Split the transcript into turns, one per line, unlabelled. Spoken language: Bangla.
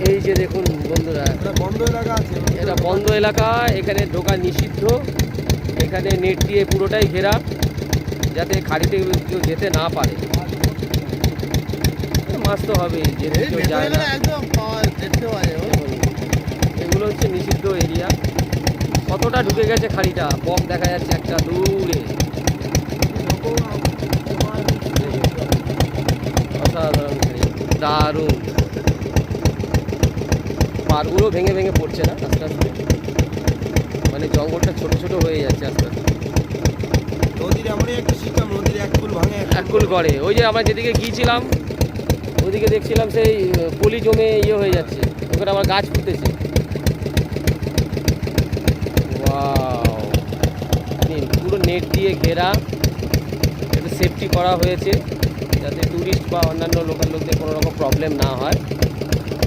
এই যে দেখুন বন্ধুরা,
বন্ধ এলাকা আছে,
এটা বন্ধ এলাকা, এখানে ঢোকা নিষিদ্ধ। এখানে নেট দিয়ে পুরোটাই ঘেরা, যাতে খাড়িতে কেউ যেতে না পারে। মাছ তো হবেই, যেতে কেউ যায় না।
একদম দেখতে পারে।
এগুলো হচ্ছে নিষিদ্ধ এরিয়া। কতটা ঢুকে গেছে খাড়িটা, বক দেখা যাচ্ছে একটা দূরে। অসাধারণ খাড়ি, দারুণ। পাড়গুলো ভেঙে ভেঙে পড়ছে না আস্তে আস্তে, মানে জঙ্গলটা ছোট ছোট হয়ে যাচ্ছে আস্তে আস্তে।
নদীর এমনই একটা সিস্টেম, নদীর এক কুল ভাঙে
এক কুল করে। ওই যে আমরা যেদিকে গিয়েছিলাম ওদিকে দেখছিলাম সেই পলি জমে ইয়ে হয়ে যাচ্ছে, ওখানে আমার গাছ পুঁতেছে। ওয়াও, পুরো নেট দিয়ে ঘেরা, একটু সেফটি করা হয়েছে যাতে ট্যুরিস্ট বা অন্যান্য লোকাল লোকদের কোনো রকম প্রবলেম না হয়।